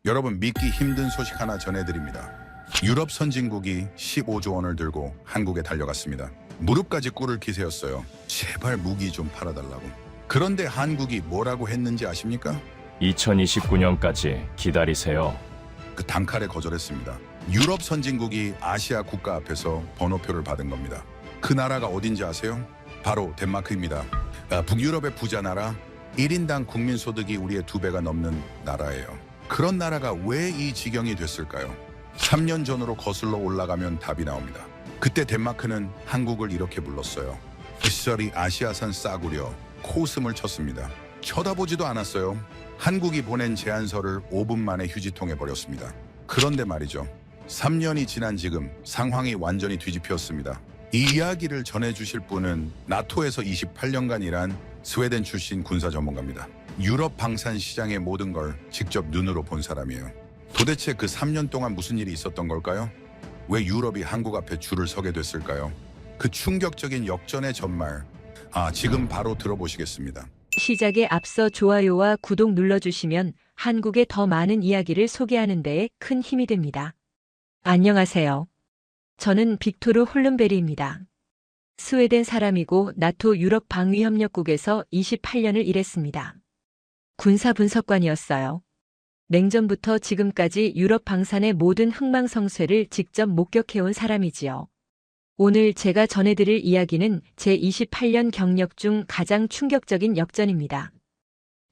여러분, 믿기 힘든 소식 하나 전해드립니다. 유럽 선진국이 15조 원을 들고 한국에 달려갔습니다. 무릎까지 꿇을 기세였어요. 제발 무기 좀 팔아달라고. 그런데 한국이 뭐라고 했는지 아십니까? 2029년까지 기다리세요. 그 단칼에 거절했습니다. 유럽 선진국이 아시아 국가 앞에서 번호표를 받은 겁니다. 그 나라가 어딘지 아세요? 바로 덴마크입니다. 북유럽의 부자 나라, 1인당 국민소득이 우리의 2배가 넘는 나라예요. 그런 나라가 왜 이 지경이 됐을까요? 3년 전으로 거슬러 올라가면 답이 나옵니다. 그때 덴마크는 한국을 이렇게 불렀어요. 그 시절이 아시아산 싸구려, 코웃음을 쳤습니다. 쳐다보지도 않았어요. 한국이 보낸 제안서를 5분 만에 휴지통에 버렸습니다. 그런데 말이죠. 3년이 지난 지금 상황이 완전히 뒤집혔습니다. 이 이야기를 전해주실 분은 나토에서 28년간 일한 스웨덴 출신 군사 전문가입니다. 유럽 방산 시장의 모든 걸 직접 눈으로 본 사람이에요. 도대체 그 3년 동안 무슨 일이 있었던 걸까요? 왜 유럽이 한국 앞에 줄을 서게 됐을까요? 그 충격적인 역전의 전말, 지금 바로 들어보시겠습니다. 시작에 앞서 좋아요와 구독 눌러주시면 한국의 더 많은 이야기를 소개하는 데에 큰 힘이 됩니다. 안녕하세요. 저는 빅토르 홀른베리입니다. 스웨덴 사람이고 나토 유럽 방위협력국에서 28년을 일했습니다. 군사 분석관이었어요. 냉전부터 지금까지 유럽 방산의 모든 흥망성쇠를 직접 목격해온 사람이지요. 오늘 제가 전해드릴 이야기는 제 28년 경력 중 가장 충격적인 역전입니다.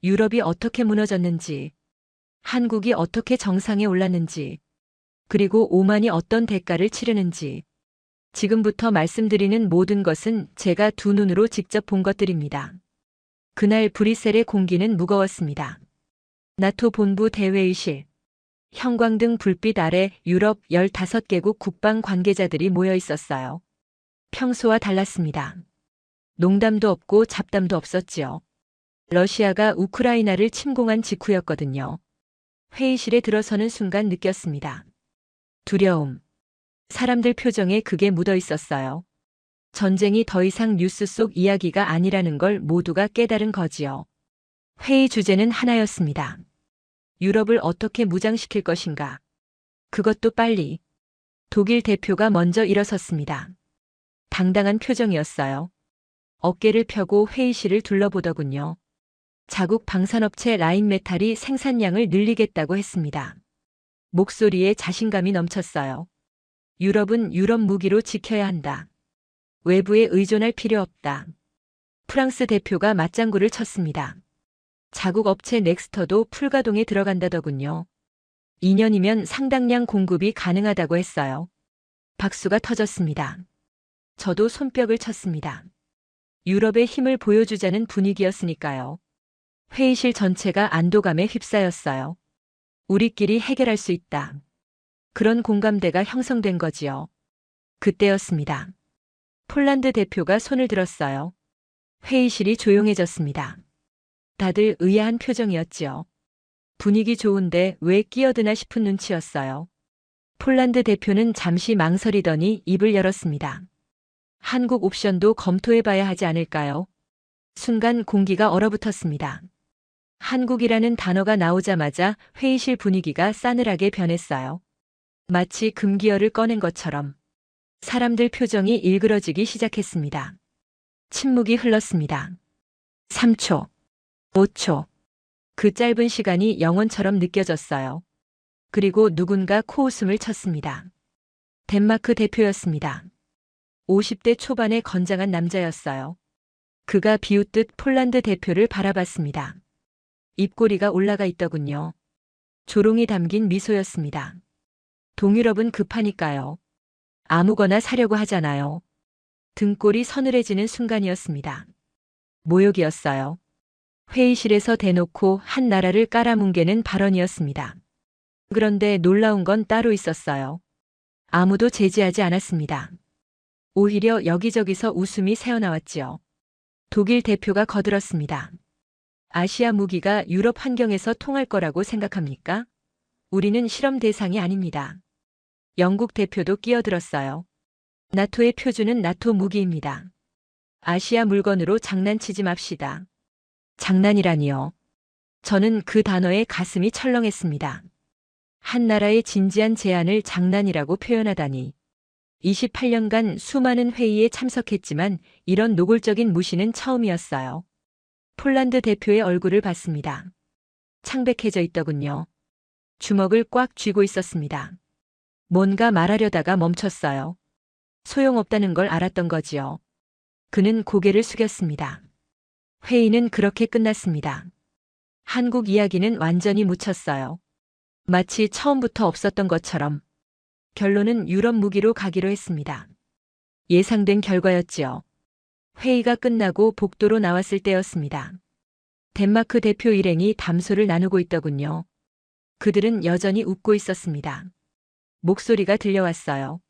유럽이 어떻게 무너졌는지, 한국이 어떻게 정상에 올랐는지, 그리고 오만이 어떤 대가를 치르는지, 지금부터 말씀드리는 모든 것은 제가 두 눈으로 직접 본 것들입니다. 그날 브뤼셀의 공기는 무거웠습니다. 나토 본부 대회의실, 형광등 불빛 아래 유럽 15개국 국방 관계자들이 모여 있었어요. 평소와 달랐습니다. 농담도 없고 잡담도 없었지요. 러시아가 우크라이나를 침공한 직후였거든요. 회의실에 들어서는 순간 느꼈습니다. 두려움. 사람들 표정에 그게 묻어 있었어요. 전쟁이 더 이상 뉴스 속 이야기가 아니라는 걸 모두가 깨달은 거지요. 회의 주제는 하나였습니다. 유럽을 어떻게 무장시킬 것인가. 그것도 빨리. 독일 대표가 먼저 일어섰습니다. 당당한 표정이었어요. 어깨를 펴고 회의실을 둘러보더군요. 자국 방산업체 라인메탈이 생산량을 늘리겠다고 했습니다. 목소리에 자신감이 넘쳤어요. 유럽은 유럽 무기로 지켜야 한다. 외부에 의존할 필요 없다. 프랑스 대표가 맞장구를 쳤습니다. 자국 업체 넥스터도 풀가동에 들어간다더군요. 2년이면 상당량 공급이 가능하다고 했어요. 박수가 터졌습니다. 저도 손뼉을 쳤습니다. 유럽의 힘을 보여주자는 분위기였으니까요. 회의실 전체가 안도감에 휩싸였어요. 우리끼리 해결할 수 있다. 그런 공감대가 형성된 거지요. 그때였습니다. 폴란드 대표가 손을 들었어요. 회의실이 조용해졌습니다. 다들 의아한 표정이었지요. 분위기 좋은데 왜 끼어드나 싶은 눈치였어요. 폴란드 대표는 잠시 망설이더니 입을 열었습니다. 한국 옵션도 검토해봐야 하지 않을까요? 순간 공기가 얼어붙었습니다. 한국이라는 단어가 나오자마자 회의실 분위기가 싸늘하게 변했어요. 마치 금기어를 꺼낸 것처럼. 사람들 표정이 일그러지기 시작했습니다. 침묵이 흘렀습니다. 3초, 5초. 그 짧은 시간이 영원처럼 느껴졌어요. 그리고 누군가 코웃음을 쳤습니다. 덴마크 대표였습니다. 50대 초반의 건장한 남자였어요. 그가 비웃듯 폴란드 대표를 바라봤습니다. 입꼬리가 올라가 있더군요. 조롱이 담긴 미소였습니다. 동유럽은 급하니까요. 아무거나 사려고 하잖아요. 등골이 서늘해지는 순간이었습니다. 모욕이었어요. 회의실에서 대놓고 한 나라를 깔아뭉개는 발언이었습니다. 그런데 놀라운 건 따로 있었어요. 아무도 제지하지 않았습니다. 오히려 여기저기서 웃음이 새어나왔지요. 독일 대표가 거들었습니다. 아시아 무기가 유럽 환경에서 통할 거라고 생각합니까? 우리는 실험 대상이 아닙니다. 영국 대표도 끼어들었어요. 나토의 표준은 나토 무기입니다. 아시아 물건으로 장난치지 맙시다. 장난이라니요. 저는 그 단어에 가슴이 철렁했습니다. 한 나라의 진지한 제안을 장난이라고 표현하다니. 28년간 수많은 회의에 참석했지만 이런 노골적인 무시는 처음이었어요. 폴란드 대표의 얼굴을 봤습니다. 창백해져 있더군요. 주먹을 꽉 쥐고 있었습니다. 뭔가 말하려다가 멈췄어요. 소용없다는 걸 알았던 거지요. 그는 고개를 숙였습니다. 회의는 그렇게 끝났습니다. 한국 이야기는 완전히 묻혔어요. 마치 처음부터 없었던 것처럼. 결론은 유럽 무기로 가기로 했습니다. 예상된 결과였지요. 회의가 끝나고 복도로 나왔을 때였습니다. 덴마크 대표 일행이 담소를 나누고 있더군요. 그들은 여전히 웃고 있었습니다. 목소리가 들려왔어요.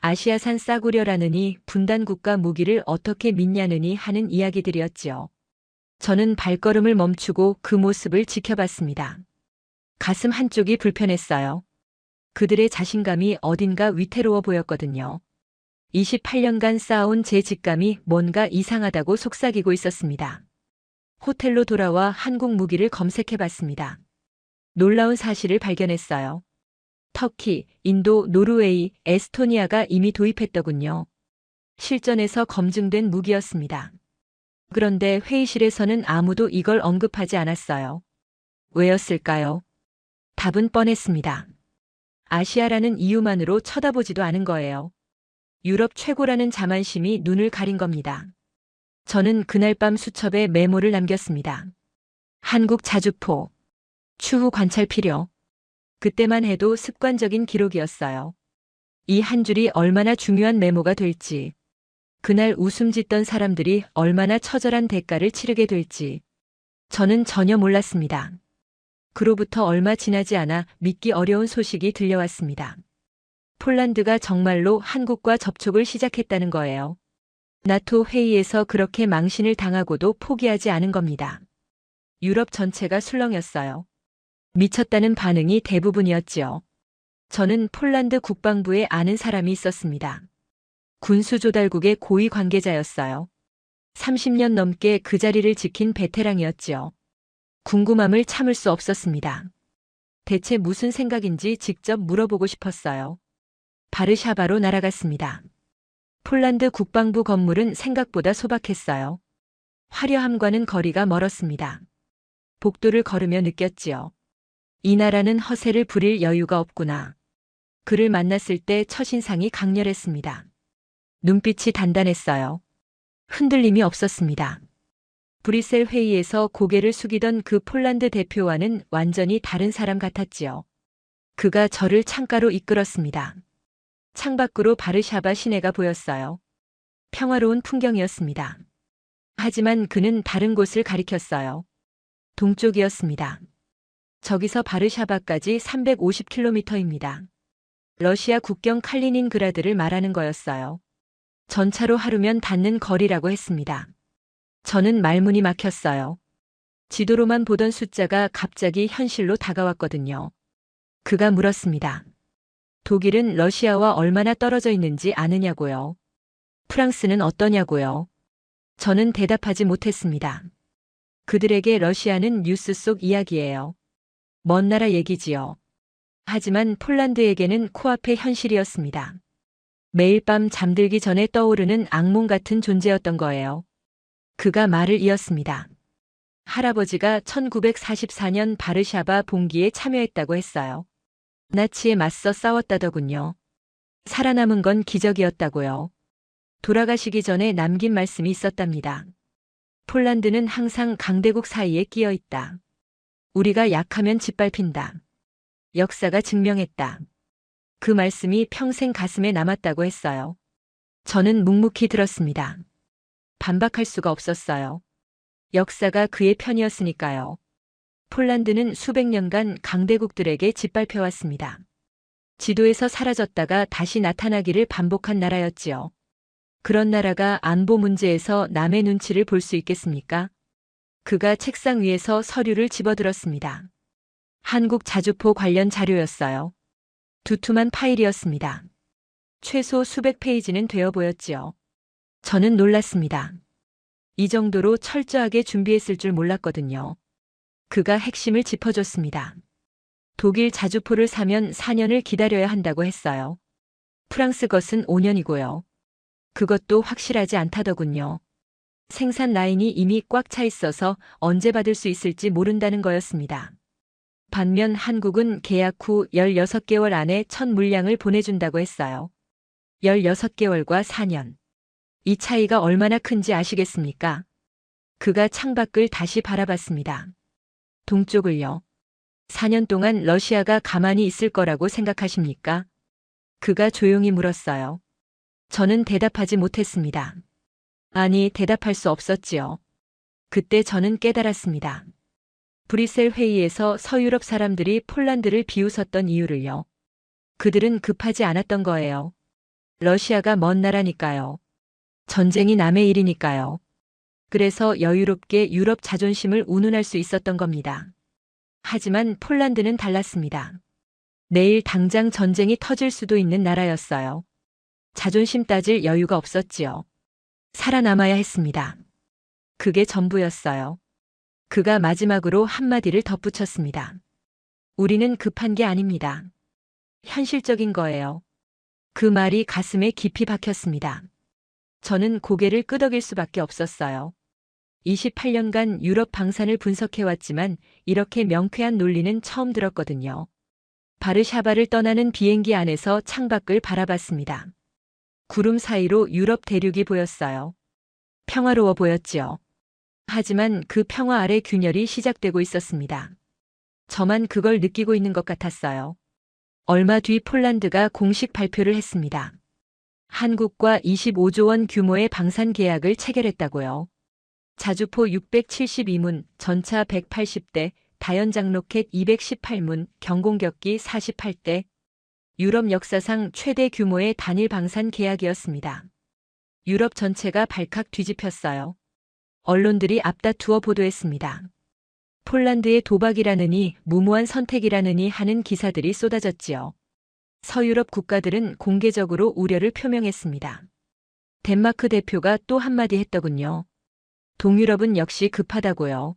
아시아산 싸구려라느니 분단국가 무기를 어떻게 믿냐느니 하는 이야기들이었지요. 저는 발걸음을 멈추고 그 모습을 지켜봤습니다. 가슴 한쪽이 불편했어요. 그들의 자신감이 어딘가 위태로워 보였거든요. 28년간 쌓아온 제 직감이 뭔가 이상하다고 속삭이고 있었습니다. 호텔로 돌아와 한국 무기를 검색해봤습니다. 놀라운 사실을 발견했어요. 터키, 인도, 노르웨이, 에스토니아가 이미 도입했더군요. 실전에서 검증된 무기였습니다. 그런데 회의실에서는 아무도 이걸 언급하지 않았어요. 왜였을까요? 답은 뻔했습니다. 아시아라는 이유만으로 쳐다보지도 않은 거예요. 유럽 최고라는 자만심이 눈을 가린 겁니다. 저는 그날 밤 수첩에 메모를 남겼습니다. 한국 자주포. 추후 관찰 필요. 그때만 해도 습관적인 기록이었어요. 이 한 줄이 얼마나 중요한 메모가 될지, 그날 웃음 짓던 사람들이 얼마나 처절한 대가를 치르게 될지 저는 전혀 몰랐습니다. 그로부터 얼마 지나지 않아 믿기 어려운 소식이 들려왔습니다. 폴란드가 정말로 한국과 접촉을 시작했다는 거예요. 나토 회의에서 그렇게 망신을 당하고도 포기하지 않은 겁니다. 유럽 전체가 술렁였어요. 미쳤다는 반응이 대부분이었지요. 저는 폴란드 국방부에 아는 사람이 있었습니다. 군수조달국의 고위 관계자였어요. 30년 넘게 그 자리를 지킨 베테랑이었지요. 궁금함을 참을 수 없었습니다. 대체 무슨 생각인지 직접 물어보고 싶었어요. 바르샤바로 날아갔습니다. 폴란드 국방부 건물은 생각보다 소박했어요. 화려함과는 거리가 멀었습니다. 복도를 걸으며 느꼈지요. 이 나라는 허세를 부릴 여유가 없구나. 그를 만났을 때 첫인상이 강렬했습니다. 눈빛이 단단했어요. 흔들림이 없었습니다. 브뤼셀 회의에서 고개를 숙이던 그 폴란드 대표와는 완전히 다른 사람 같았지요. 그가 저를 창가로 이끌었습니다. 창밖으로 바르샤바 시내가 보였어요. 평화로운 풍경이었습니다. 하지만 그는 다른 곳을 가리켰어요. 동쪽이었습니다. 저기서 바르샤바까지 350km입니다. 러시아 국경 칼리닌그라드를 말하는 거였어요. 전차로 하루면 닿는 거리라고 했습니다. 저는 말문이 막혔어요. 지도로만 보던 숫자가 갑자기 현실로 다가왔거든요. 그가 물었습니다. 독일은 러시아와 얼마나 떨어져 있는지 아느냐고요. 프랑스는 어떠냐고요. 저는 대답하지 못했습니다. 그들에게 러시아는 뉴스 속 이야기예요. 먼 나라 얘기지요. 하지만 폴란드에게는 코앞의 현실이었습니다. 매일 밤 잠들기 전에 떠오르는 악몽 같은 존재였던 거예요. 그가 말을 이었습니다. 할아버지가 1944년 바르샤바 봉기에 참여했다고 했어요. 나치에 맞서 싸웠다더군요. 살아남은 건 기적이었다고요. 돌아가시기 전에 남긴 말씀이 있었답니다. 폴란드는 항상 강대국 사이에 끼어 있다. 우리가 약하면 짓밟힌다. 역사가 증명했다. 그 말씀이 평생 가슴에 남았다고 했어요. 저는 묵묵히 들었습니다. 반박할 수가 없었어요. 역사가 그의 편이었으니까요. 폴란드는 수백 년간 강대국들에게 짓밟혀왔습니다. 지도에서 사라졌다가 다시 나타나기를 반복한 나라였지요. 그런 나라가 안보 문제에서 남의 눈치를 볼 수 있겠습니까? 그가 책상 위에서 서류를 집어들었습니다. 한국 자주포 관련 자료였어요. 두툼한 파일이었습니다. 최소 수백 페이지는 되어 보였지요. 저는 놀랐습니다. 이 정도로 철저하게 준비했을 줄 몰랐거든요. 그가 핵심을 짚어줬습니다. 독일 자주포를 사면 4년을 기다려야 한다고 했어요. 프랑스 것은 5년이고요. 그것도 확실하지 않다더군요. 생산 라인이 이미 꽉 차 있어서 언제 받을 수 있을지 모른다는 거였습니다. 반면 한국은 계약 후 16개월 안에 첫 물량을 보내준다고 했어요. 16개월과 4년. 이 차이가 얼마나 큰지 아시겠습니까? 그가 창밖을 다시 바라봤습니다. 동쪽을요. 4년 동안 러시아가 가만히 있을 거라고 생각하십니까? 그가 조용히 물었어요. 저는 대답하지 못했습니다. 아니, 대답할 수 없었지요. 그때 저는 깨달았습니다. 브뤼셀 회의에서 서유럽 사람들이 폴란드를 비웃었던 이유를요. 그들은 급하지 않았던 거예요. 러시아가 먼 나라니까요. 전쟁이 남의 일이니까요. 그래서 여유롭게 유럽 자존심을 운운할 수 있었던 겁니다. 하지만 폴란드는 달랐습니다. 내일 당장 전쟁이 터질 수도 있는 나라였어요. 자존심 따질 여유가 없었지요. 살아남아야 했습니다. 그게 전부였어요. 그가 마지막으로 한마디를 덧붙였습니다. 우리는 급한 게 아닙니다. 현실적인 거예요. 그 말이 가슴에 깊이 박혔습니다. 저는 고개를 끄덕일 수밖에 없었어요. 28년간 유럽 방산을 분석해왔지만 이렇게 명쾌한 논리는 처음 들었거든요. 바르샤바를 떠나는 비행기 안에서 창밖을 바라봤습니다. 구름 사이로 유럽 대륙이 보였어요. 평화로워 보였지요. 하지만 그 평화 아래 균열이 시작되고 있었습니다. 저만 그걸 느끼고 있는 것 같았어요. 얼마 뒤 폴란드가 공식 발표를 했습니다. 한국과 25조 원 규모의 방산 계약을 체결했다고요. 자주포 672문, 전차 180대, 다연장 로켓 218문, 경공격기 48대, 유럽 역사상 최대 규모의 단일 방산 계약이었습니다. 유럽 전체가 발칵 뒤집혔어요. 언론들이 앞다투어 보도했습니다. 폴란드의 도박이라느니 무모한 선택이라느니 하는 기사들이 쏟아졌지요. 서유럽 국가들은 공개적으로 우려를 표명했습니다. 덴마크 대표가 또 한마디 했더군요. 동유럽은 역시 급하다고요.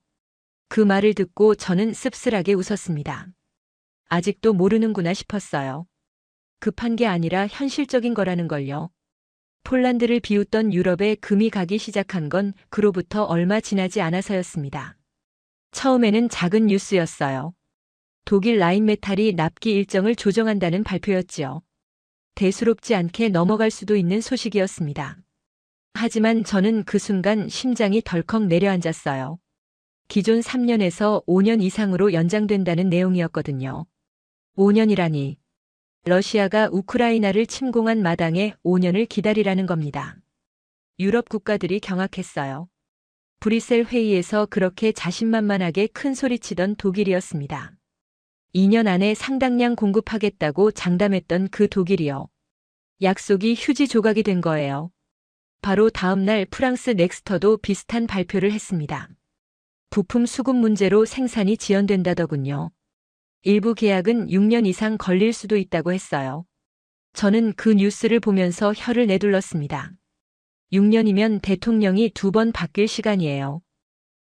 그 말을 듣고 저는 씁쓸하게 웃었습니다. 아직도 모르는구나 싶었어요. 급한 게 아니라 현실적인 거라는 걸요. 폴란드를 비웃던 유럽에 금이 가기 시작한 건 그로부터 얼마 지나지 않아서였습니다. 처음에는 작은 뉴스였어요. 독일 라인메탈이 납기 일정을 조정한다는 발표였지요. 대수롭지 않게 넘어갈 수도 있는 소식이었습니다. 하지만 저는 그 순간 심장이 덜컥 내려앉았어요. 기존 3년에서 5년 이상으로 연장된다는 내용이었거든요. 5년이라니. 러시아가 우크라이나를 침공한 마당에 5년을 기다리라는 겁니다. 유럽 국가들이 경악했어요. 브뤼셀 회의에서 그렇게 자신만만하게 큰 소리치던 독일이었습니다. 2년 안에 상당량 공급하겠다고 장담했던 그 독일이요. 약속이 휴지 조각이 된 거예요. 바로 다음 날 프랑스 넥스터도 비슷한 발표를 했습니다. 부품 수급 문제로 생산이 지연된다더군요. 일부 계약은 6년 이상 걸릴 수도 있다고 했어요. 저는 그 뉴스를 보면서 혀를 내둘렀습니다. 6년이면 대통령이 2번 바뀔 시간이에요.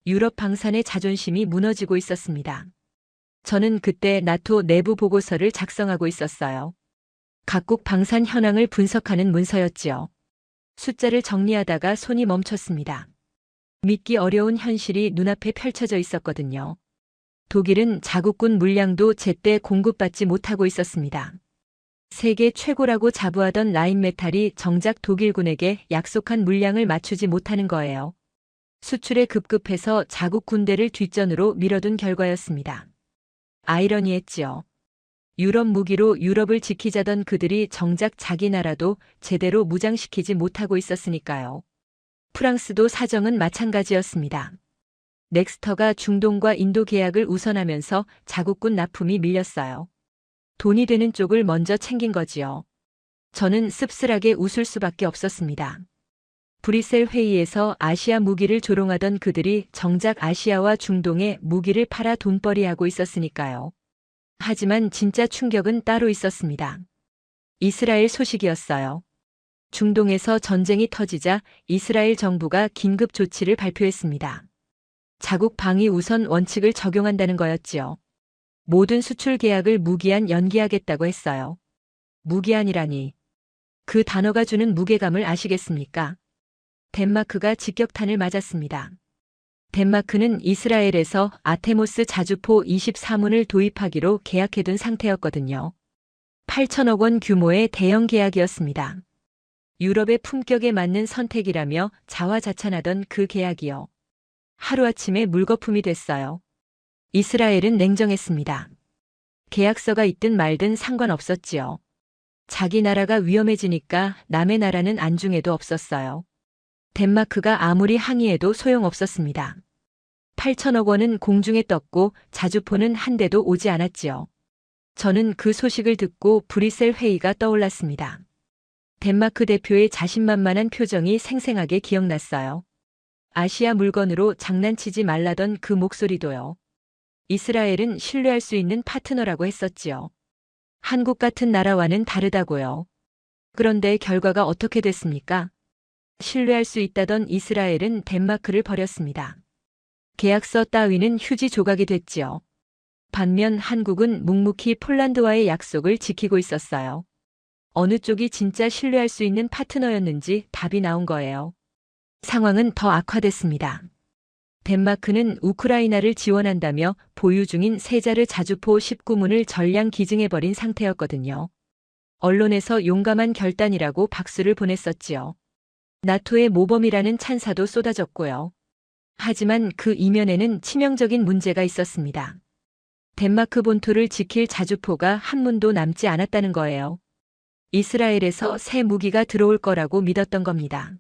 유럽 방산의 자존심이 무너지고 있었습니다. 저는 그때 나토 내부 보고서를 작성하고 있었어요. 각국 방산 현황을 분석하는 문서였지요. 숫자를 정리하다가 손이 멈췄습니다. 믿기 어려운 현실이 눈앞에 펼쳐져 있었거든요. 독일은 자국군 물량도 제때 공급받지 못하고 있었습니다. 세계 최고라고 자부하던 라인메탈이 정작 독일군에게 약속한 물량을 맞추지 못하는 거예요. 수출에 급급해서 자국 군대를 뒷전으로 밀어둔 결과였습니다. 아이러니했지요. 유럽 무기로 유럽을 지키자던 그들이 정작 자기 나라도 제대로 무장시키지 못하고 있었으니까요. 프랑스도 사정은 마찬가지였습니다. 넥스터가 중동과 인도 계약을 우선하면서 자국군 납품이 밀렸어요. 돈이 되는 쪽을 먼저 챙긴 거지요. 저는 씁쓸하게 웃을 수밖에 없었습니다. 브뤼셀 회의에서 아시아 무기를 조롱하던 그들이 정작 아시아와 중동에 무기를 팔아 돈벌이하고 있었으니까요. 하지만 진짜 충격은 따로 있었습니다. 이스라엘 소식이었어요. 중동에서 전쟁이 터지자 이스라엘 정부가 긴급 조치를 발표했습니다. 자국 방위 우선 원칙을 적용한다는 거였지요. 모든 수출 계약을 무기한 연기하겠다고 했어요. 무기한이라니. 그 단어가 주는 무게감을 아시겠습니까? 덴마크가 직격탄을 맞았습니다. 덴마크는 이스라엘에서 아테모스 자주포 24문을 도입하기로 계약해둔 상태였거든요. 8천억 원 규모의 대형 계약이었습니다. 유럽의 품격에 맞는 선택이라며 자화자찬하던 그 계약이요. 하루아침에 물거품이 됐어요. 이스라엘은 냉정했습니다. 계약서가 있든 말든 상관없었지요. 자기 나라가 위험해지니까 남의 나라는 안중에도 없었어요. 덴마크가 아무리 항의해도 소용없었습니다. 8천억 원은 공중에 떴고 자주포는 한 대도 오지 않았지요. 저는 그 소식을 듣고 브뤼셀 회의가 떠올랐습니다. 덴마크 대표의 자신만만한 표정이 생생하게 기억났어요. 아시아 물건으로 장난치지 말라던 그 목소리도요. 이스라엘은 신뢰할 수 있는 파트너라고 했었지요. 한국 같은 나라와는 다르다고요. 그런데 결과가 어떻게 됐습니까? 신뢰할 수 있다던 이스라엘은 덴마크를 버렸습니다. 계약서 따위는 휴지 조각이 됐지요. 반면 한국은 묵묵히 폴란드와의 약속을 지키고 있었어요. 어느 쪽이 진짜 신뢰할 수 있는 파트너였는지 답이 나온 거예요. 상황은 더 악화됐습니다. 덴마크는 우크라이나를 지원한다며 보유 중인 세자르 자주포 19문을 전량 기증해버린 상태였거든요. 언론에서 용감한 결단이라고 박수를 보냈었지요. 나토의 모범이라는 찬사도 쏟아졌고요. 하지만 그 이면에는 치명적인 문제가 있었습니다. 덴마크 본토를 지킬 자주포가 한 문도 남지 않았다는 거예요. 이스라엘에서 새 무기가 들어올 거라고 믿었던 겁니다.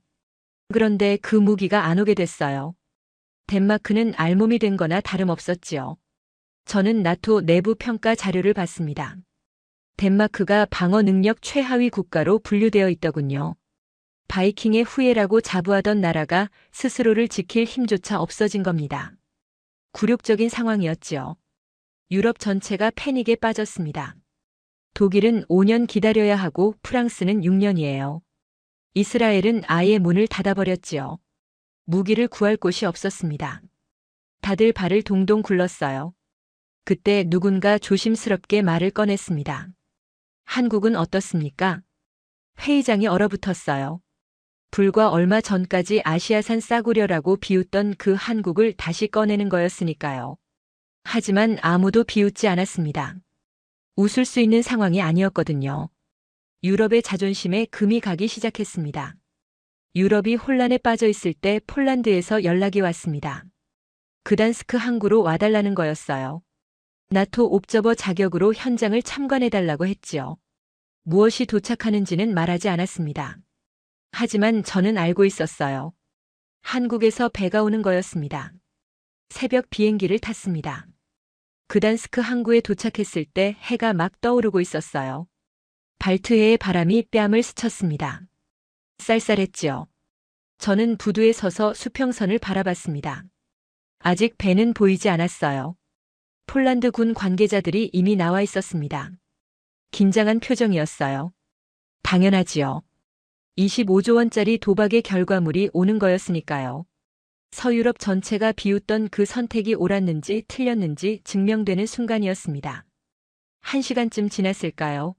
그런데 그 무기가 안 오게 됐어요. 덴마크는 알몸이 된 거나 다름없었지요. 저는 나토 내부 평가 자료를 봤습니다. 덴마크가 방어 능력 최하위 국가로 분류되어 있더군요. 바이킹의 후예라고 자부하던 나라가 스스로를 지킬 힘조차 없어진 겁니다. 굴욕적인 상황이었지요. 유럽 전체가 패닉에 빠졌습니다. 독일은 5년 기다려야 하고 프랑스는 6년이에요. 이스라엘은 아예 문을 닫아버렸지요. 무기를 구할 곳이 없었습니다. 다들 발을 동동 굴렀어요. 그때 누군가 조심스럽게 말을 꺼냈습니다. 한국은 어떻습니까? 회의장이 얼어붙었어요. 불과 얼마 전까지 아시아산 싸구려라고 비웃던 그 한국을 다시 꺼내는 거였으니까요. 하지만 아무도 비웃지 않았습니다. 웃을 수 있는 상황이 아니었거든요. 유럽의 자존심에 금이 가기 시작했습니다. 유럽이 혼란에 빠져 있을 때 폴란드에서 연락이 왔습니다. 그단스크 항구로 와달라는 거였어요. 나토 옵저버 자격으로 현장을 참관해달라고 했지요. 무엇이 도착하는지는 말하지 않았습니다. 하지만 저는 알고 있었어요. 한국에서 배가 오는 거였습니다. 새벽 비행기를 탔습니다. 그단스크 항구에 도착했을 때 해가 막 떠오르고 있었어요. 발트해의 바람이 뺨을 스쳤습니다. 쌀쌀했지요. 저는 부두에 서서 수평선을 바라봤습니다. 아직 배는 보이지 않았어요. 폴란드 군 관계자들이 이미 나와 있었습니다. 긴장한 표정이었어요. 당연하지요. 25조 원짜리 도박의 결과물이 오는 거였으니까요. 서유럽 전체가 비웃던 그 선택이 옳았는지 틀렸는지 증명되는 순간이었습니다. 1시간쯤 지났을까요?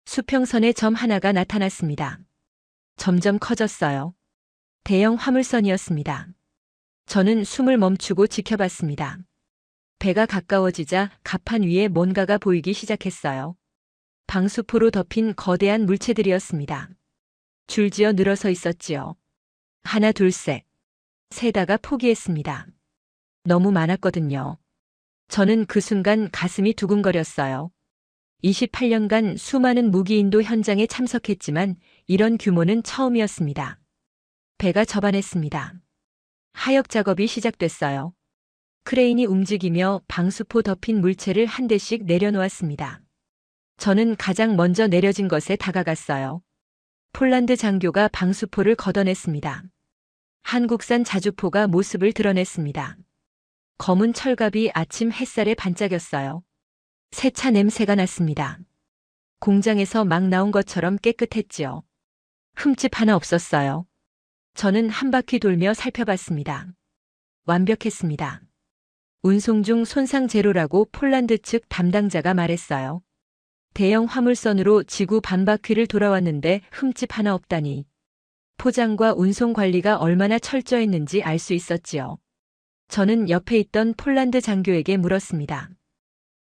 수평선에 점 하나가 나타났습니다. 점점 커졌어요. 대형 화물선이었습니다. 저는 숨을 멈추고 지켜봤습니다. 배가 가까워지자 갑판 위에 뭔가가 보이기 시작했어요. 방수포로 덮인 거대한 물체들이었습니다. 줄지어 늘어서 있었지요. 하나, 둘, 셋. 세다가 포기했습니다. 너무 많았거든요. 저는 그 순간 가슴이 두근거렸어요. 28년간 수많은 무기인도 현장에 참석했지만 이런 규모는 처음이었습니다. 배가 접안했습니다. 하역 작업이 시작됐어요. 크레인이 움직이며 방수포 덮인 물체를 한 대씩 내려놓았습니다. 저는 가장 먼저 내려진 것에 다가갔어요. 폴란드 장교가 방수포를 걷어냈습니다. 한국산 자주포가 모습을 드러냈습니다. 검은 철갑이 아침 햇살에 반짝였어요. 새 차 냄새가 났습니다. 공장에서 막 나온 것처럼 깨끗했지요. 흠집 하나 없었어요. 저는 한 바퀴 돌며 살펴봤습니다. 완벽했습니다. 운송 중 손상 제로라고 폴란드 측 담당자가 말했어요. 대형 화물선으로 지구 반바퀴를 돌아왔는데 흠집 하나 없다니. 포장과 운송 관리가 얼마나 철저했는지 알 수 있었지요. 저는 옆에 있던 폴란드 장교에게 물었습니다.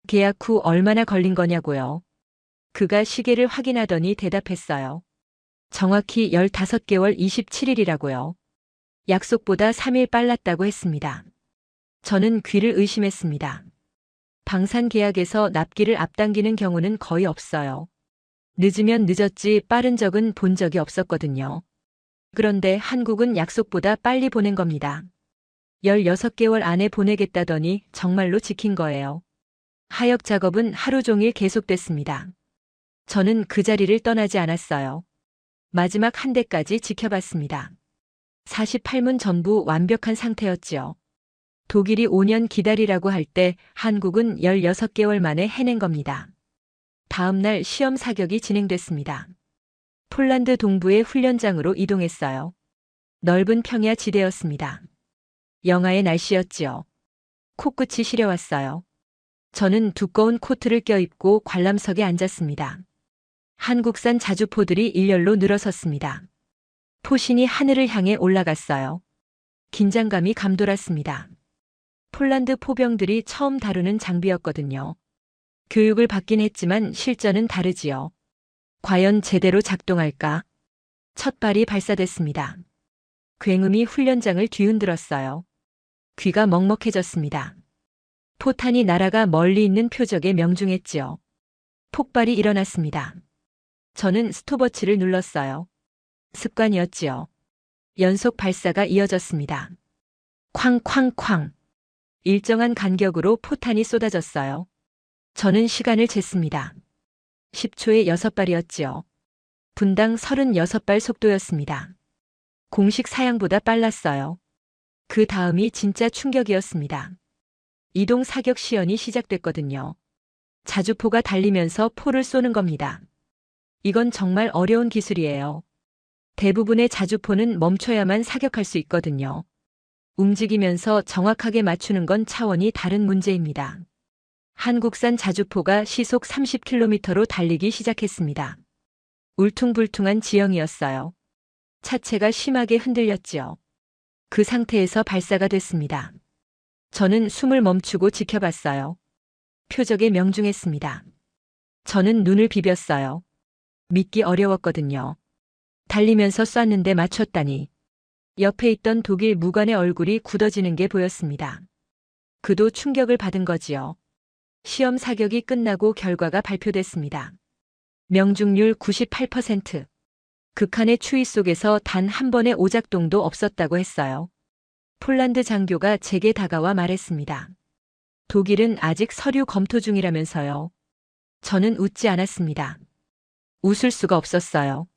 계약 후 얼마나 걸린 거냐고요. 그가 시계를 확인하더니 대답했어요. 정확히 15개월 27일이라고요. 약속보다 3일 빨랐다고 했습니다. 저는 귀를 의심했습니다. 방산 계약에서 납기를 앞당기는 경우는 거의 없어요. 늦으면 늦었지 빠른 적은 본 적이 없었거든요. 그런데 한국은 약속보다 빨리 보낸 겁니다. 16개월 안에 보내겠다더니 정말로 지킨 거예요. 하역 작업은 하루 종일 계속됐습니다. 저는 그 자리를 떠나지 않았어요. 마지막 한 대까지 지켜봤습니다. 48문 전부 완벽한 상태였지요. 독일이 5년 기다리라고 할 때 한국은 16개월 만에 해낸 겁니다. 다음 날 시험 사격이 진행됐습니다. 폴란드 동부의 훈련장으로 이동했어요. 넓은 평야 지대였습니다. 영하의 날씨였지요. 코끝이 시려왔어요. 저는 두꺼운 코트를 껴입고 관람석에 앉았습니다. 한국산 자주포들이 일렬로 늘어섰습니다. 포신이 하늘을 향해 올라갔어요. 긴장감이 감돌았습니다. 폴란드 포병들이 처음 다루는 장비였거든요. 교육을 받긴 했지만 실전은 다르지요. 과연 제대로 작동할까? 첫 발이 발사됐습니다. 굉음이 훈련장을 뒤흔들었어요. 귀가 먹먹해졌습니다. 포탄이 날아가 멀리 있는 표적에 명중했지요. 폭발이 일어났습니다. 저는 스톱워치를 눌렀어요. 습관이었지요. 연속 발사가 이어졌습니다. 쾅쾅쾅. 일정한 간격으로 포탄이 쏟아졌어요. 저는 시간을 쟀습니다. 10초에 6발이었지요. 분당 36발 속도였습니다. 공식 사양보다 빨랐어요. 그 다음이 진짜 충격이었습니다. 이동 사격 시연이 시작됐거든요. 자주포가 달리면서 포를 쏘는 겁니다. 이건 정말 어려운 기술이에요. 대부분의 자주포는 멈춰야만 사격할 수 있거든요. 움직이면서 정확하게 맞추는 건 차원이 다른 문제입니다. 한국산 자주포가 시속 30km로 달리기 시작했습니다. 울퉁불퉁한 지형이었어요. 차체가 심하게 흔들렸지요. 그 상태에서 발사가 됐습니다. 저는 숨을 멈추고 지켜봤어요. 표적에 명중했습니다. 저는 눈을 비볐어요. 믿기 어려웠거든요. 달리면서 쐈는데 맞췄다니. 옆에 있던 독일 무관의 얼굴이 굳어지는 게 보였습니다. 그도 충격을 받은 거지요. 시험 사격이 끝나고 결과가 발표됐습니다. 명중률 98%. 극한의 추위 속에서 단 한 번의 오작동도 없었다고 했어요. 폴란드 장교가 제게 다가와 말했습니다. 독일은 아직 서류 검토 중이라면서요. 저는 웃지 않았습니다. 웃을 수가 없었어요.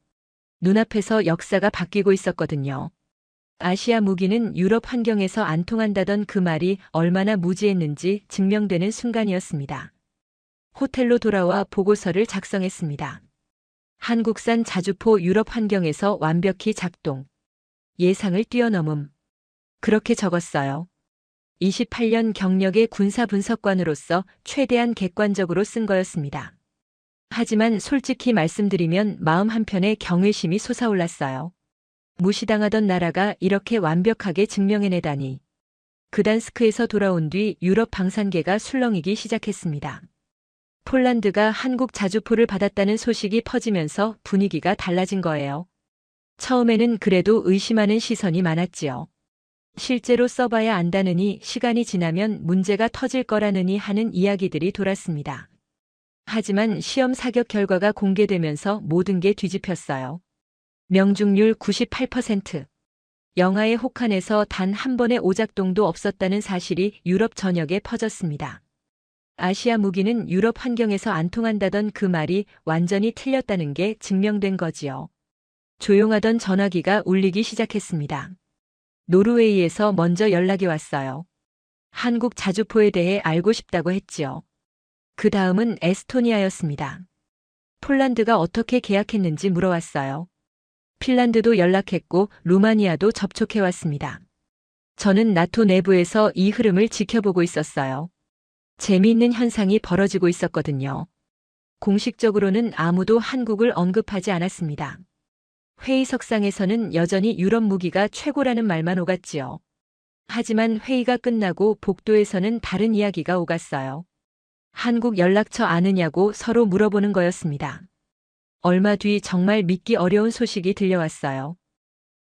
눈앞에서 역사가 바뀌고 있었거든요. 아시아 무기는 유럽 환경에서 안 통한다던 그 말이 얼마나 무지했는지 증명되는 순간이었습니다. 호텔로 돌아와 보고서를 작성했습니다. 한국산 자주포 유럽 환경에서 완벽히 작동. 예상을 뛰어넘음. 그렇게 적었어요. 28년 경력의 군사분석관으로서 최대한 객관적으로 쓴 거였습니다. 하지만 솔직히 말씀드리면 마음 한편에 경외심이 솟아올랐어요. 무시당하던 나라가 이렇게 완벽하게 증명해내다니. 그단스크에서 돌아온 뒤 유럽 방산계가 술렁이기 시작했습니다. 폴란드가 한국 자주포를 받았다는 소식이 퍼지면서 분위기가 달라진 거예요. 처음에는 그래도 의심하는 시선이 많았지요. 실제로 써봐야 안다느니 시간이 지나면 문제가 터질 거라느니 하는 이야기들이 돌았습니다. 하지만 시험 사격 결과가 공개되면서 모든 게 뒤집혔어요. 명중률 98%. 영하의 혹한에서 단 한 번의 오작동도 없었다는 사실이 유럽 전역에 퍼졌습니다. 아시아 무기는 유럽 환경에서 안 통한다던 그 말이 완전히 틀렸다는 게 증명된 거지요. 조용하던 전화기가 울리기 시작했습니다. 노르웨이에서 먼저 연락이 왔어요. 한국 자주포에 대해 알고 싶다고 했지요. 그 다음은 에스토니아였습니다. 폴란드가 어떻게 계약했는지 물어왔어요. 핀란드도 연락했고 루마니아도 접촉해왔습니다. 저는 나토 내부에서 이 흐름을 지켜보고 있었어요. 재미있는 현상이 벌어지고 있었거든요. 공식적으로는 아무도 한국을 언급하지 않았습니다. 회의석상에서는 여전히 유럽 무기가 최고라는 말만 오갔지요. 하지만 회의가 끝나고 복도에서는 다른 이야기가 오갔어요. 한국 연락처 아느냐고 서로 물어보는 거였습니다. 얼마 뒤 정말 믿기 어려운 소식이 들려왔어요.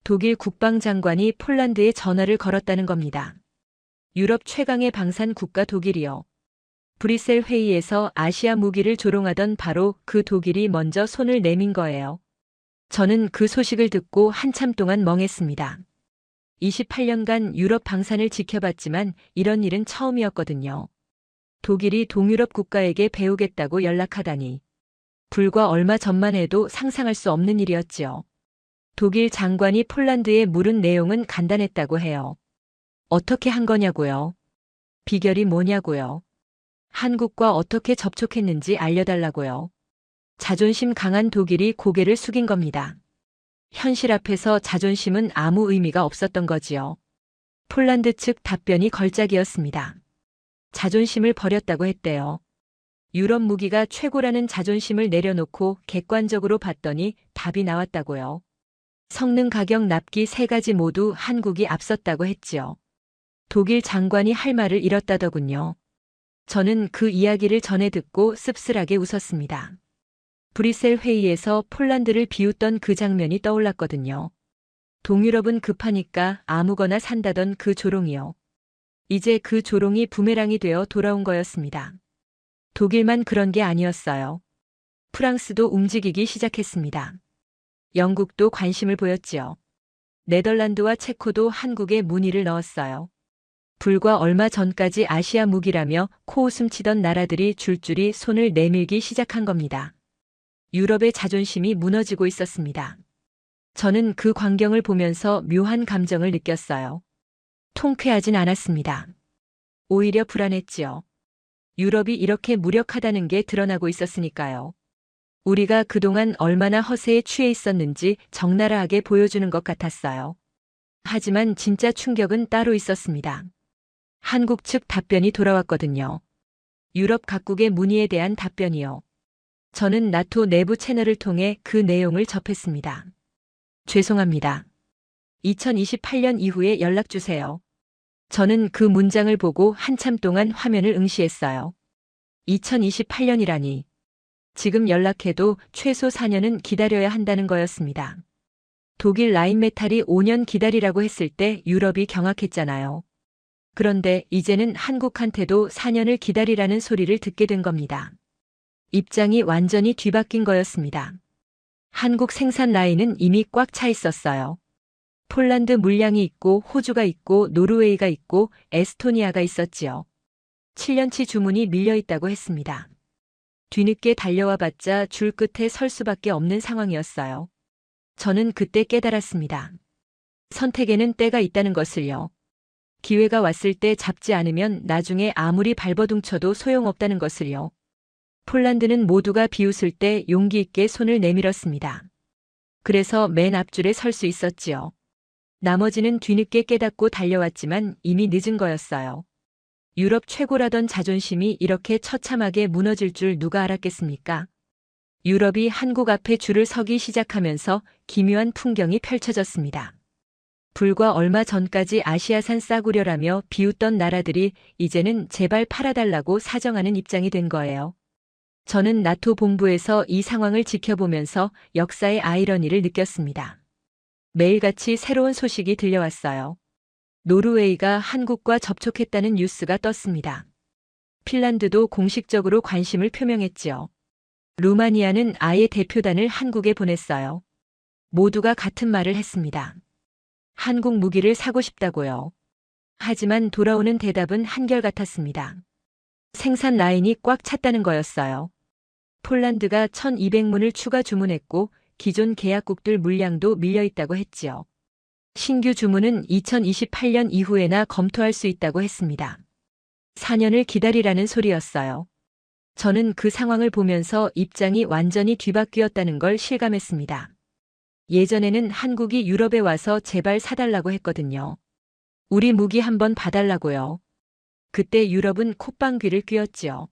독일 국방장관이 폴란드에 전화를 걸었다는 겁니다. 유럽 최강의 방산 국가 독일이요. 브뤼셀 회의에서 아시아 무기를 조롱하던 바로 그 독일이 먼저 손을 내민 거예요. 저는 그 소식을 듣고 한참 동안 멍했습니다. 28년간 유럽 방산을 지켜봤지만 이런 일은 처음이었거든요. 독일이 동유럽 국가에게 배우겠다고 연락하다니. 불과 얼마 전만 해도 상상할 수 없는 일이었지요. 독일 장관이 폴란드에 물은 내용은 간단했다고 해요. 어떻게 한 거냐고요? 비결이 뭐냐고요? 한국과 어떻게 접촉했는지 알려달라고요. 자존심 강한 독일이 고개를 숙인 겁니다. 현실 앞에서 자존심은 아무 의미가 없었던 거지요. 폴란드 측 답변이 걸작이었습니다. 자존심을 버렸다고 했대요. 유럽 무기가 최고라는 자존심을 내려놓고 객관적으로 봤더니 답이 나왔다고요. 성능, 가격, 납기 3가지 모두 한국이 앞섰다고 했지요. 독일 장관이 할 말을 잃었다더군요. 저는 그 이야기를 전해 듣고 씁쓸하게 웃었습니다. 브뤼셀 회의에서 폴란드를 비웃던 그 장면이 떠올랐거든요. 동유럽은 급하니까 아무거나 산다던 그 조롱이요. 이제 그 조롱이 부메랑이 되어 돌아온 거였습니다. 독일만 그런 게 아니었어요. 프랑스도 움직이기 시작했습니다. 영국도 관심을 보였지요. 네덜란드와 체코도 한국에 문의를 넣었어요. 불과 얼마 전까지 아시아 무기라며 코웃음 치던 나라들이 줄줄이 손을 내밀기 시작한 겁니다. 유럽의 자존심이 무너지고 있었습니다. 저는 그 광경을 보면서 묘한 감정을 느꼈어요. 통쾌하진 않았습니다. 오히려 불안했지요. 유럽이 이렇게 무력하다는 게 드러나고 있었으니까요. 우리가 그동안 얼마나 허세에 취해 있었는지 적나라하게 보여주는 것 같았어요. 하지만 진짜 충격은 따로 있었습니다. 한국 측 답변이 돌아왔거든요. 유럽 각국의 문의에 대한 답변이요. 저는 나토 내부 채널을 통해 그 내용을 접했습니다. 죄송합니다. 2028년 이후에 연락주세요. 저는 그 문장을 보고 한참 동안 화면을 응시했어요. 2028년이라니. 지금 연락해도 최소 4년은 기다려야 한다는 거였습니다. 독일 라인메탈이 5년 기다리라고 했을 때 유럽이 경악했잖아요. 그런데 이제는 한국한테도 4년을 기다리라는 소리를 듣게 된 겁니다. 입장이 완전히 뒤바뀐 거였습니다. 한국 생산 라인은 이미 꽉 차 있었어요. 폴란드 물량이 있고 호주가 있고 노르웨이가 있고 에스토니아가 있었지요. 7년치 주문이 밀려 있다고 했습니다. 뒤늦게 달려와 봤자 줄 끝에 설 수밖에 없는 상황이었어요. 저는 그때 깨달았습니다. 선택에는 때가 있다는 것을요. 기회가 왔을 때 잡지 않으면 나중에 아무리 발버둥쳐도 소용없다는 것을요. 폴란드는 모두가 비웃을 때 용기 있게 손을 내밀었습니다. 그래서 맨 앞줄에 설 수 있었지요. 나머지는 뒤늦게 깨닫고 달려왔지만 이미 늦은 거였어요. 유럽 최고라던 자존심이 이렇게 처참하게 무너질 줄 누가 알았겠습니까? 유럽이 한국 앞에 줄을 서기 시작하면서 기묘한 풍경이 펼쳐졌습니다. 불과 얼마 전까지 아시아산 싸구려라며 비웃던 나라들이 이제는 제발 팔아달라고 사정하는 입장이 된 거예요. 저는 나토 본부에서 이 상황을 지켜보면서 역사의 아이러니를 느꼈습니다. 매일같이 새로운 소식이 들려왔어요. 노르웨이가 한국과 접촉했다는 뉴스가 떴습니다. 핀란드도 공식적으로 관심을 표명했지요. 루마니아는 아예 대표단을 한국에 보냈어요. 모두가 같은 말을 했습니다. 한국 무기를 사고 싶다고요. 하지만 돌아오는 대답은 한결같았습니다. 생산 라인이 꽉 찼다는 거였어요. 폴란드가 1200문을 추가 주문했고 기존 계약국들 물량도 밀려있다고 했지요. 신규 주문은 2028년 이후에나 검토할 수 있다고 했습니다. 4년을 기다리라는 소리였어요. 저는 그 상황을 보면서 입장이 완전히 뒤바뀌었다는 걸 실감했습니다. 예전에는 한국이 유럽에 와서 제발 사달라고 했거든요. 우리 무기 한번 봐달라고요. 그때 유럽은 콧방귀를 뀌었지요.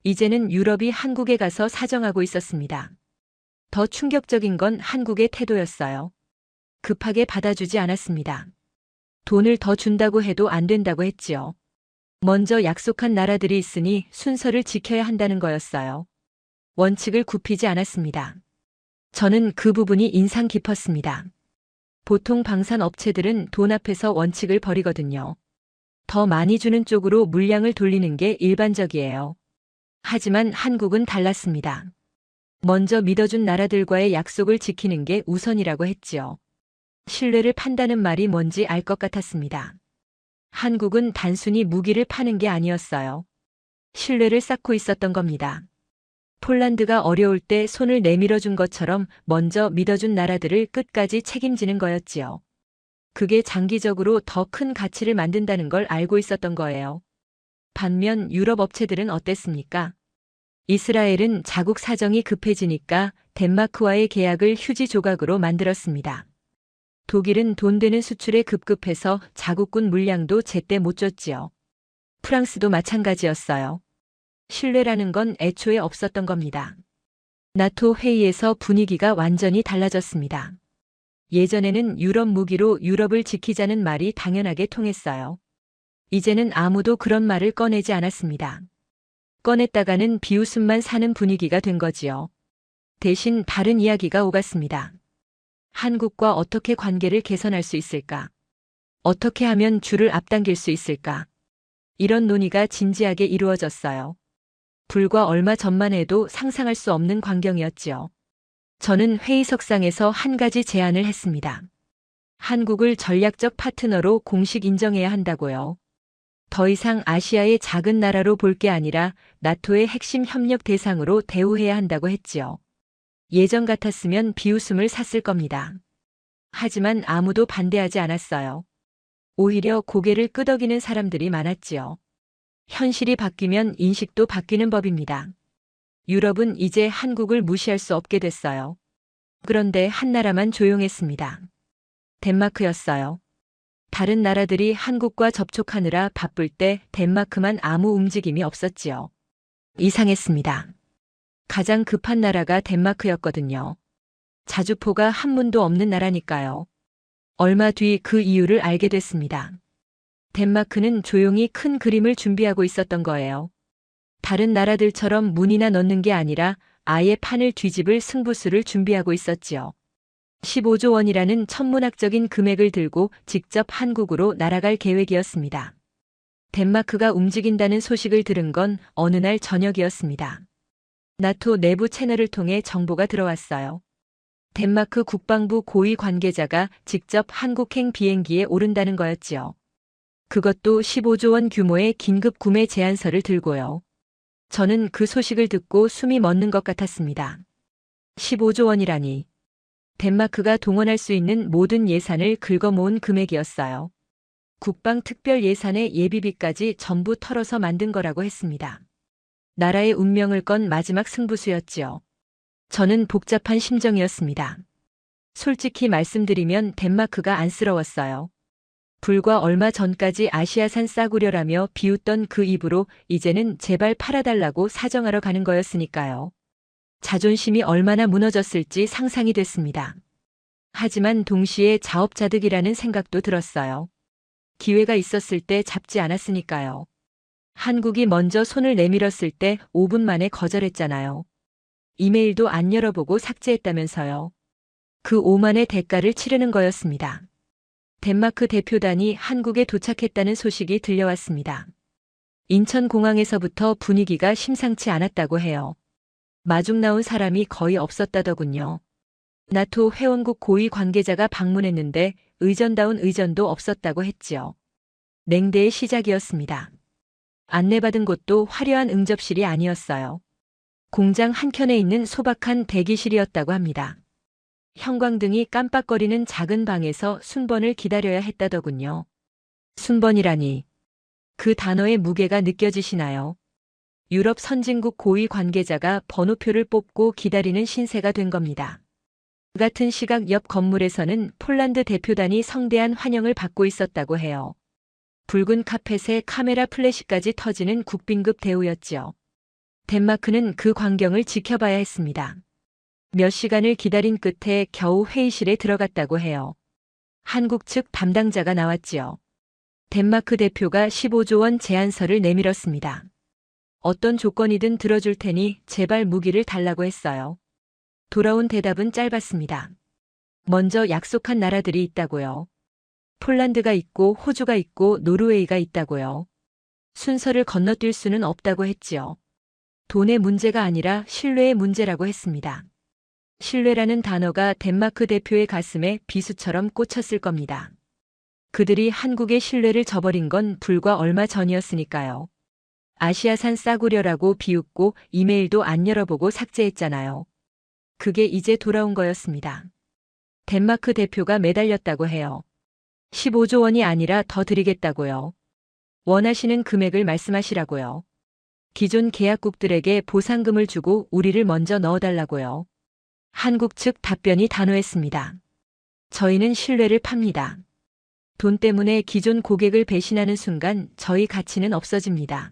이제는 유럽이 한국에 가서 사정하고 있었습니다. 더 충격적인 건 한국의 태도였어요. 급하게 받아주지 않았습니다. 돈을 더 준다고 해도 안 된다고 했지요. 먼저 약속한 나라들이 있으니 순서를 지켜야 한다는 거였어요. 원칙을 굽히지 않았습니다. 저는 그 부분이 인상 깊었습니다. 보통 방산 업체들은 돈 앞에서 원칙을 버리거든요. 더 많이 주는 쪽으로 물량을 돌리는 게 일반적이에요. 하지만 한국은 달랐습니다. 먼저 믿어준 나라들과의 약속을 지키는 게 우선이라고 했지요. 신뢰를 판다는 말이 뭔지 알 것 같았습니다. 한국은 단순히 무기를 파는 게 아니었어요. 신뢰를 쌓고 있었던 겁니다. 폴란드가 어려울 때 손을 내밀어 준 것처럼 먼저 믿어준 나라들을 끝까지 책임지는 거였지요. 그게 장기적으로 더 큰 가치를 만든다는 걸 알고 있었던 거예요. 반면 유럽 업체들은 어땠습니까? 이스라엘은 자국 사정이 급해지니까 덴마크와의 계약을 휴지 조각으로 만들었습니다. 독일은 돈 되는 수출에 급급해서 자국군 물량도 제때 못 줬지요. 프랑스도 마찬가지였어요. 신뢰라는 건 애초에 없었던 겁니다. 나토 회의에서 분위기가 완전히 달라졌습니다. 예전에는 유럽 무기로 유럽을 지키자는 말이 당연하게 통했어요. 이제는 아무도 그런 말을 꺼내지 않았습니다. 꺼냈다가는 비웃음만 사는 분위기가 된 거지요. 대신 다른 이야기가 오갔습니다. 한국과 어떻게 관계를 개선할 수 있을까? 어떻게 하면 줄을 앞당길 수 있을까? 이런 논의가 진지하게 이루어졌어요. 불과 얼마 전만 해도 상상할 수 없는 광경이었지요. 저는 회의석상에서 한 가지 제안을 했습니다. 한국을 전략적 파트너로 공식 인정해야 한다고요. 더 이상 아시아의 작은 나라로 볼 게 아니라 나토의 핵심 협력 대상으로 대우해야 한다고 했지요. 예전 같았으면 비웃음을 샀을 겁니다. 하지만 아무도 반대하지 않았어요. 오히려 고개를 끄덕이는 사람들이 많았지요. 현실이 바뀌면 인식도 바뀌는 법입니다. 유럽은 이제 한국을 무시할 수 없게 됐어요. 그런데 한 나라만 조용했습니다. 덴마크였어요. 다른 나라들이 한국과 접촉하느라 바쁠 때 덴마크만 아무 움직임이 없었지요. 이상했습니다. 가장 급한 나라가 덴마크였거든요. 자주포가 한문도 없는 나라니까요. 얼마 뒤 그 이유를 알게 됐습니다. 덴마크는 조용히 큰 그림을 준비하고 있었던 거예요. 다른 나라들처럼 문이나 넣는 게 아니라 아예 판을 뒤집을 승부수를 준비하고 있었지요. 15조 원이라는 천문학적인 금액을 들고 직접 한국으로 날아갈 계획이었습니다. 덴마크가 움직인다는 소식을 들은 건 어느 날 저녁이었습니다. 나토 내부 채널을 통해 정보가 들어왔어요. 덴마크 국방부 고위 관계자가 직접 한국행 비행기에 오른다는 거였지요. 그것도 15조 원 규모의 긴급 구매 제안서를 들고요. 저는 그 소식을 듣고 숨이 멎는 것 같았습니다. 15조 원이라니. 덴마크가 동원할 수 있는 모든 예산을 긁어모은 금액이었어요. 국방 특별 예산의 예비비까지 전부 털어서 만든 거라고 했습니다. 나라의 운명을 건 마지막 승부수였지요. 저는 복잡한 심정이었습니다. 솔직히 말씀드리면 덴마크가 안쓰러웠어요. 불과 얼마 전까지 아시아산 싸구려라며 비웃던 그 입으로 이제는 제발 팔아달라고 사정하러 가는 거였으니까요. 자존심이 얼마나 무너졌을지 상상이 됐습니다. 하지만 동시에 자업자득이라는 생각도 들었어요. 기회가 있었을 때 잡지 않았으니까요. 한국이 먼저 손을 내밀었을 때 5분 만에 거절했잖아요. 이메일도 안 열어보고 삭제했다면서요. 그 오만의 대가를 치르는 거였습니다. 덴마크 대표단이 한국에 도착했다는 소식이 들려왔습니다. 인천공항에서부터 분위기가 심상치 않았다고 해요. 마중 나온 사람이 거의 없었다더군요. 나토 회원국 고위 관계자가 방문했는데 의전다운 의전도 없었다고 했지요. 냉대의 시작이었습니다. 안내받은 곳도 화려한 응접실이 아니었어요. 공장 한켠에 있는 소박한 대기실이었다고 합니다. 형광등이 깜빡거리는 작은 방에서 순번을 기다려야 했다더군요. 순번이라니. 그 단어의 무게가 느껴지시나요? 유럽 선진국 고위 관계자가 번호표를 뽑고 기다리는 신세가 된 겁니다. 같은 시각 옆 건물에서는 폴란드 대표단이 성대한 환영을 받고 있었다고 해요. 붉은 카펫에 카메라 플래시까지 터지는 국빈급 대우였지요. 덴마크는 그 광경을 지켜봐야 했습니다. 몇 시간을 기다린 끝에 겨우 회의실에 들어갔다고 해요. 한국 측 담당자가 나왔지요. 덴마크 대표가 15조 원 제안서를 내밀었습니다. 어떤 조건이든 들어줄 테니 제발 무기를 달라고 했어요. 돌아온 대답은 짧았습니다. 먼저 약속한 나라들이 있다고요. 폴란드가 있고 호주가 있고 노르웨이가 있다고요. 순서를 건너뛸 수는 없다고 했지요. 돈의 문제가 아니라 신뢰의 문제라고 했습니다. 신뢰라는 단어가 덴마크 대표의 가슴에 비수처럼 꽂혔을 겁니다. 그들이 한국의 신뢰를 저버린 건 불과 얼마 전이었으니까요. 아시아산 싸구려라고 비웃고 이메일도 안 열어보고 삭제했잖아요. 그게 이제 돌아온 거였습니다. 덴마크 대표가 매달렸다고 해요. 15조 원이 아니라 더 드리겠다고요. 원하시는 금액을 말씀하시라고요. 기존 계약국들에게 보상금을 주고 우리를 먼저 넣어달라고요. 한국 측 답변이 단호했습니다. 저희는 신뢰를 팝니다. 돈 때문에 기존 고객을 배신하는 순간 저희 가치는 없어집니다.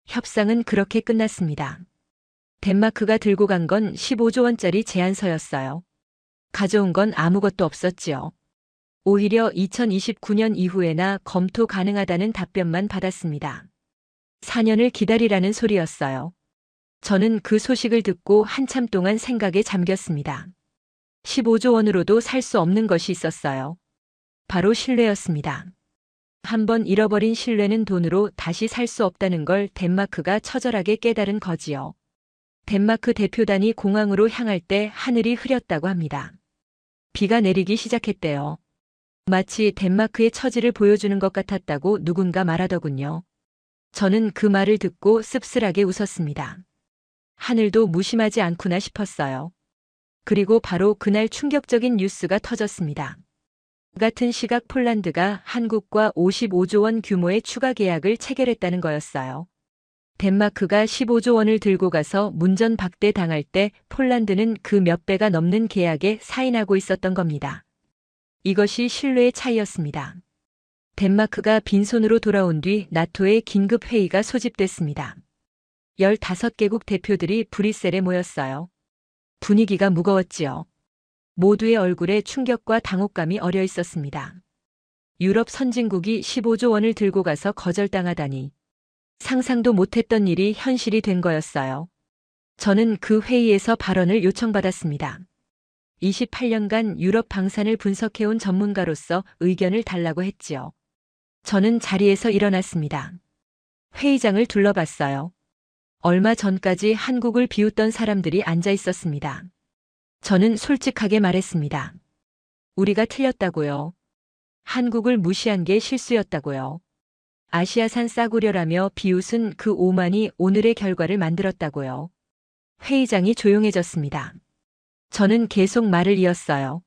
협상은 그렇게 끝났습니다. 덴마크가 들고 간 건 15조 원짜리 제안서였어요. 가져온 건 아무것도 없었지요. 오히려 2029년 이후에나 검토 가능하다는 답변만 받았습니다. 4년을 기다리라는 소리였어요. 저는 그 소식을 듣고 한참 동안 생각에 잠겼습니다. 15조 원으로도 살 수 없는 것이 있었어요. 바로 신뢰였습니다. 한번 잃어버린 신뢰는 돈으로 다시 살 수 없다는 걸 덴마크가 처절하게 깨달은 거지요. 덴마크 대표단이 공항으로 향할 때 하늘이 흐렸다고 합니다. 비가 내리기 시작했대요. 마치 덴마크의 처지를 보여주는 것 같았다고 누군가 말하더군요. 저는 그 말을 듣고 씁쓸하게 웃었습니다. 하늘도 무심하지 않구나 싶었어요. 그리고 바로 그날 충격적인 뉴스가 터졌습니다. 같은 시각 폴란드가 한국과 55조 원 규모의 추가 계약을 체결했다는 거였어요. 덴마크가 15조 원을 들고 가서 문전박대 당할 때 폴란드는 그 몇 배가 넘는 계약에 사인하고 있었던 겁니다. 이것이 신뢰의 차이였습니다. 덴마크가 빈손으로 돌아온 뒤 나토의 긴급 회의가 소집됐습니다. 15개국 대표들이 브뤼셀에 모였어요. 분위기가 무거웠지요. 모두의 얼굴에 충격과 당혹감이 어려 있었습니다. 유럽 선진국이 15조 원을 들고 가서 거절당하다니. 상상도 못했던 일이 현실이 된 거였어요. 저는 그 회의에서 발언을 요청받았습니다. 28년간 유럽 방산을 분석해온 전문가로서 의견을 달라고 했지요. 저는 자리에서 일어났습니다. 회의장을 둘러봤어요. 얼마 전까지 한국을 비웃던 사람들이 앉아 있었습니다. 저는 솔직하게 말했습니다. 우리가 틀렸다고요. 한국을 무시한 게 실수였다고요. 아시아산 싸구려라며 비웃은 그 오만이 오늘의 결과를 만들었다고요. 회의장이 조용해졌습니다. 저는 계속 말을 이었어요.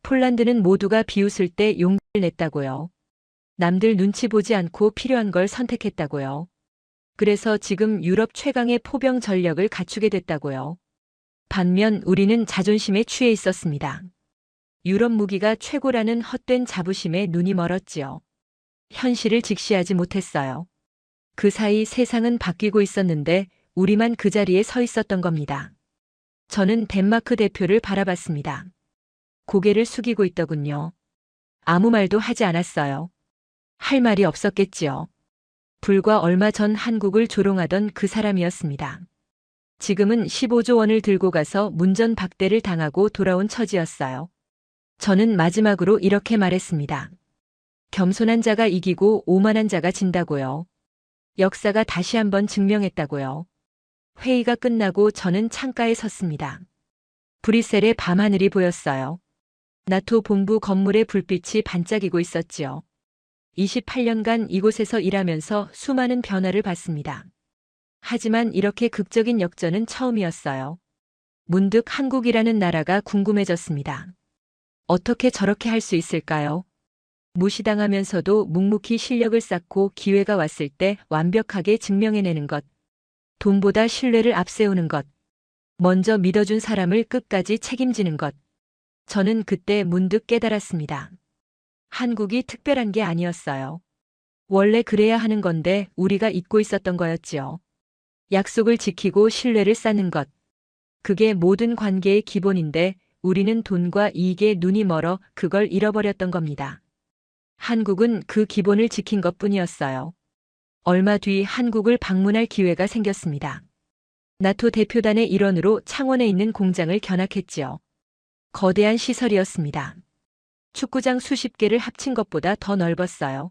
폴란드는 모두가 비웃을 때 용기를 냈다고요. 남들 눈치 보지 않고 필요한 걸 선택했다고요. 그래서 지금 유럽 최강의 포병 전력을 갖추게 됐다고요. 반면 우리는 자존심에 취해 있었습니다. 유럽 무기가 최고라는 헛된 자부심에 눈이 멀었지요. 현실을 직시하지 못했어요. 그 사이 세상은 바뀌고 있었는데 우리만 그 자리에 서 있었던 겁니다. 저는 덴마크 대표를 바라봤습니다. 고개를 숙이고 있더군요. 아무 말도 하지 않았어요. 할 말이 없었겠지요. 불과 얼마 전 한국을 조롱하던 그 사람이었습니다. 지금은 15조 원을 들고 가서 문전박대를 당하고 돌아온 처지였어요. 저는 마지막으로 이렇게 말했습니다. 겸손한 자가 이기고 오만한 자가 진다고요. 역사가 다시 한번 증명했다고요. 회의가 끝나고 저는 창가에 섰습니다. 브뤼셀의 밤하늘이 보였어요. 나토 본부 건물의 불빛이 반짝이고 있었지요. 28년간 이곳에서 일하면서 수많은 변화를 봤습니다. 하지만 이렇게 극적인 역전은 처음이었어요. 문득 한국이라는 나라가 궁금해졌습니다. 어떻게 저렇게 할 수 있을까요? 무시당하면서도 묵묵히 실력을 쌓고 기회가 왔을 때 완벽하게 증명해내는 것. 돈보다 신뢰를 앞세우는 것. 먼저 믿어준 사람을 끝까지 책임지는 것. 저는 그때 문득 깨달았습니다. 한국이 특별한 게 아니었어요. 원래 그래야 하는 건데 우리가 잊고 있었던 거였지요. 약속을 지키고 신뢰를 쌓는 것. 그게 모든 관계의 기본인데 우리는 돈과 이익에 눈이 멀어 그걸 잃어버렸던 겁니다. 한국은 그 기본을 지킨 것뿐이었어요. 얼마 뒤 한국을 방문할 기회가 생겼습니다. 나토 대표단의 일원으로 창원에 있는 공장을 견학했지요. 거대한 시설이었습니다. 축구장 수십 개를 합친 것보다 더 넓었어요.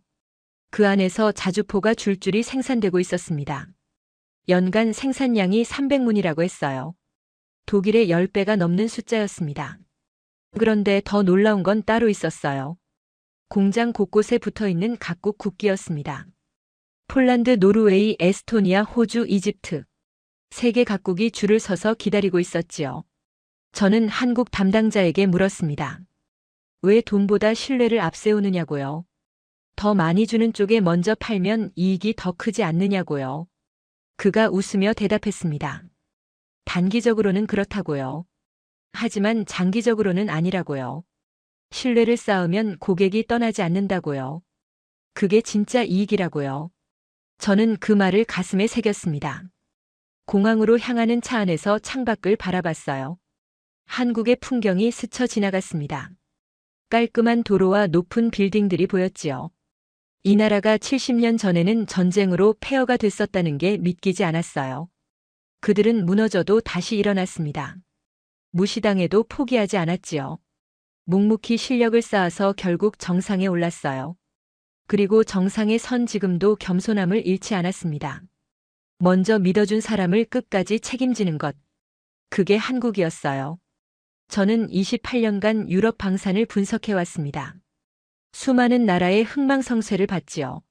그 안에서 자주포가 줄줄이 생산되고 있었습니다. 연간 생산량이 300문이라고 했어요. 독일의 10배가 넘는 숫자였습니다. 그런데 더 놀라운 건 따로 있었어요. 공장 곳곳에 붙어 있는 각국 국기였습니다. 폴란드, 노르웨이, 에스토니아, 호주, 이집트. 세계 각국이 줄을 서서 기다리고 있었지요. 저는 한국 담당자에게 물었습니다. 왜 돈보다 신뢰를 앞세우느냐고요? 더 많이 주는 쪽에 먼저 팔면 이익이 더 크지 않느냐고요. 그가 웃으며 대답했습니다. 단기적으로는 그렇다고요. 하지만 장기적으로는 아니라고요. 신뢰를 쌓으면 고객이 떠나지 않는다고요. 그게 진짜 이익이라고요. 저는 그 말을 가슴에 새겼습니다. 공항으로 향하는 차 안에서 창밖을 바라봤어요. 한국의 풍경이 스쳐 지나갔습니다. 깔끔한 도로와 높은 빌딩들이 보였지요. 이 나라가 70년 전에는 전쟁으로 폐허가 됐었다는 게 믿기지 않았어요. 그들은 무너져도 다시 일어났습니다. 무시당해도 포기하지 않았지요. 묵묵히 실력을 쌓아서 결국 정상에 올랐어요. 그리고 정상에 선 지금도 겸손함을 잃지 않았습니다. 먼저 믿어준 사람을 끝까지 책임지는 것. 그게 한국이었어요. 저는 28년간 유럽 방산을 분석해왔습니다. 수많은 나라의 흥망성쇠를 봤지요.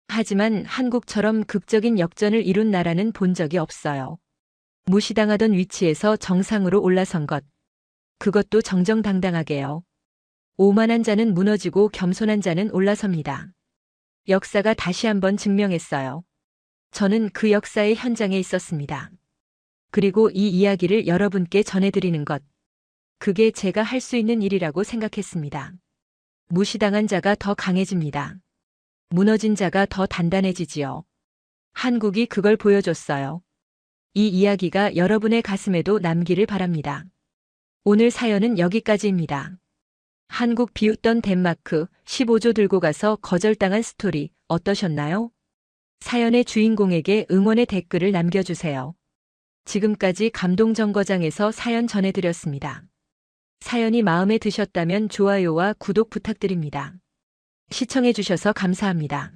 하지만 한국처럼 극적인 역전을 이룬 나라는 본 적이 없어요. 무시당하던 위치에서 정상으로 올라선 것. 그것도 정정당당하게요. 오만한 자는 무너지고 겸손한 자는 올라섭니다. 역사가 다시 한번 증명했어요. 저는 그 역사의 현장에 있었습니다. 그리고 이 이야기를 여러분께 전해드리는 것. 그게 제가 할 수 있는 일이라고 생각했습니다. 무시당한 자가 더 강해집니다. 무너진 자가 더 단단해지지요. 한국이 그걸 보여줬어요. 이 이야기가 여러분의 가슴에도 남기를 바랍니다. 오늘 사연은 여기까지입니다. 한국 비웃던 덴마크 15조 들고 가서 거절당한 스토리 어떠셨나요? 사연의 주인공에게 응원의 댓글을 남겨주세요. 지금까지 감동정거장에서 사연 전해드렸습니다. 사연이 마음에 드셨다면 좋아요와 구독 부탁드립니다. 시청해주셔서 감사합니다.